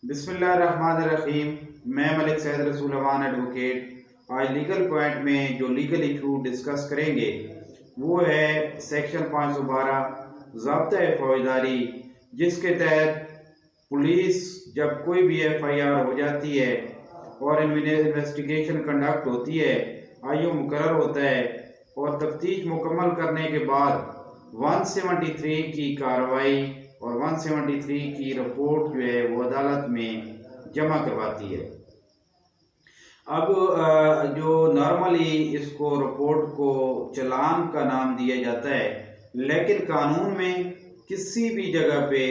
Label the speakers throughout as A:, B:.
A: बिस्मिल्लाहिर्रहमानिर्रहीम। मैं मलिक सैद रसूल अमान एडवोकेट आज लीगल पॉइंट में जो लीगल इशू डिस्कस करेंगे वो है सेक्शन 512 ज़ाब्ता फौजदारी, जिसके तहत पुलिस जब कोई भी FIR हो जाती है और इन्वेस्टिगेशन कंडक्ट होती है, IO मुकर्रर होता है और तफ्तीश मुकम्मल करने के बाद 173 की कार्रवाई और 173 की रिपोर्ट जो है वो अदालत में जमा करवाती है। अब जो नॉर्मली इसको रिपोर्ट को चालान का नाम दिया जाता है, लेकिन कानून में किसी भी जगह पे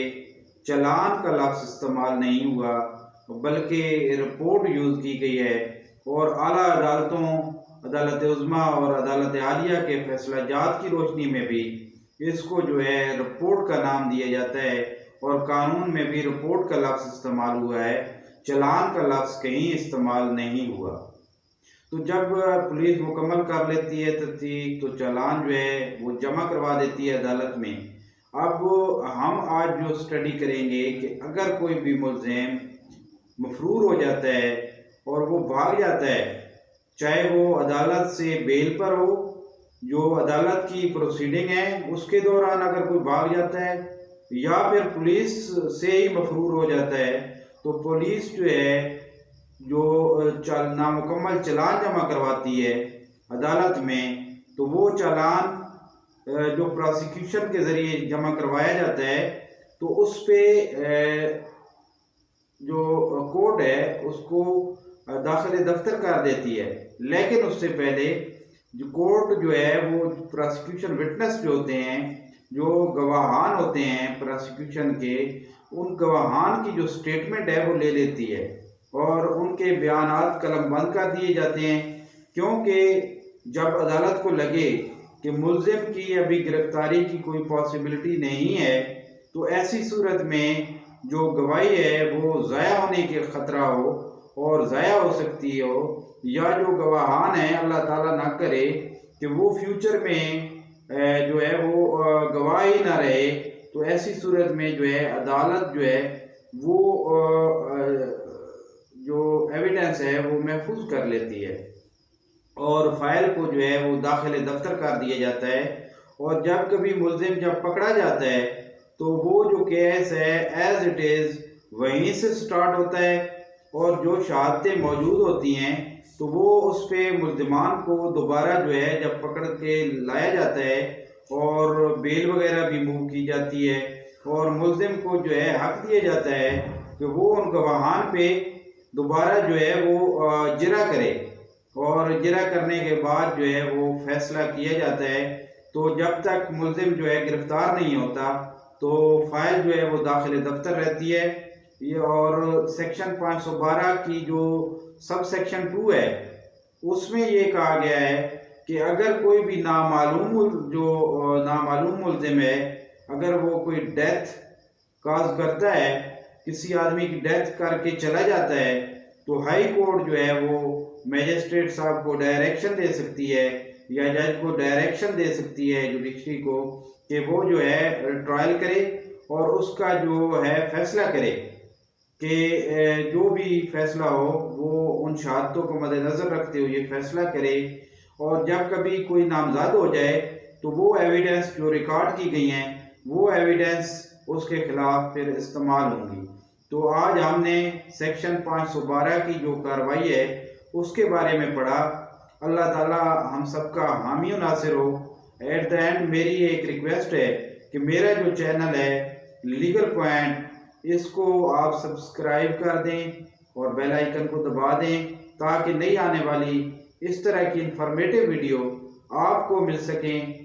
A: चालान का लफ्ज़ इस्तेमाल नहीं हुआ, बल्कि रिपोर्ट यूज़ की गई है। और आला अदालतों, अदालत उज़्मा और अदालत आलिया के फैसला जात की रोशनी में भी इसको जो है रिपोर्ट का नाम दिया जाता है और कानून में भी रिपोर्ट का लफ्ज़ इस्तेमाल हुआ है, चालान का लफ्ज़ कहीं इस्तेमाल नहीं हुआ। तो जब पुलिस मुकम्मल कर लेती है तफ्तीश तो चालान जो है वो जमा करवा देती है अदालत में। अब हम आज जो स्टडी करेंगे कि अगर कोई भी मुल्ज़िम मफरूर हो जाता है और वो भाग जाता है, चाहे वो अदालत से बेल पर हो, जो अदालत की प्रोसीडिंग है उसके दौरान अगर कोई भाग जाता है, या फिर पुलिस से ही मफरूर हो जाता है, तो पुलिस जो है जो नामुकम्मल चालान जमा करवाती है अदालत में, तो वो चालान जो प्रोसिक्यूशन के ज़रिए जमा करवाया जाता है तो उस पे जो कोर्ट है उसको दाखिल दफ्तर कर देती है। लेकिन उससे पहले जो कोर्ट जो है वो प्रोसिक्यूशन विटनेस जो होते हैं, जो गवाहान होते हैं प्रोसिक्यूशन के, उन गवाहान की जो स्टेटमेंट है वो ले लेती है और उनके बयानात कलमबंद कर दिए जाते हैं। क्योंकि जब अदालत को लगे कि मुल्ज़िम की अभी गिरफ्तारी की कोई पॉसिबिलिटी नहीं है, तो ऐसी सूरत में जो गवाही है वो ज़ाया होने के ख़तरा हो और ज़ाया हो सकती हो, या जो गवाहान है अल्लाह ताला ना करे कि वो फ्यूचर में जो है वो गवाह ही ना रहे, तो ऐसी सूरत में जो है अदालत जो है वो जो एविडेंस है वो महफूज कर लेती है और फाइल को जो है वो दाखिल दफ्तर कर दिया जाता है। और जब कभी मुल्ज़िम जब पकड़ा जाता है तो वो जो केस है एज इट इज़ वहीं से स्टार्ट होता है और जो शहादतें मौजूद होती हैं तो वो उस पर मुल्ज़िमान को दोबारा जो है जब पकड़ के लाया जाता है और बेल वगैरह भी मूव की जाती है और मुल्ज़िम को जो है हक दिया जाता है कि वो उन गवाहान पे दोबारा जो है वो जिरा करे, और जिरा करने के बाद जो है वो फैसला किया जाता है। तो जब तक मुल्ज़िम जो है गिरफ्तार नहीं होता तो फाइल जो है वो दाखिल दफ्तर रहती है। ये और सेक्शन 512 की जो सब सेक्शन 2 है उसमें ये कहा गया है कि अगर कोई भी नामालूम मुल्ज़िम है, अगर वो कोई डेथ काज करता है, किसी आदमी की डेथ करके चला जाता है, तो हाई कोर्ट जो है वो मैजिस्ट्रेट साहब को डायरेक्शन दे सकती है या जज को डायरेक्शन दे सकती है जुडिशरी को कि वो जो है ट्रायल करे और उसका जो है फैसला करे कि जो भी फैसला हो वो उन शहादतों को मद्देनज़र रखते हुए फैसला करे। और जब कभी कोई नामज़द हो जाए तो वो एविडेंस जो रिकॉर्ड की गई हैं वो एविडेंस उसके खिलाफ फिर इस्तेमाल होंगी। तो आज हमने सेक्शन 512 की जो कार्रवाई है उसके बारे में पढ़ा। अल्लाह ताला हम सबका हामी और नासिर हो। एट द एंड मेरी एक रिक्वेस्ट है कि मेरा जो चैनल है लीगल पॉइंट, इसको आप सब्सक्राइब कर दें और बेल आइकन को दबा दें ताकि नई आने वाली इस तरह की इंफॉर्मेटिव वीडियो आपको मिल सकें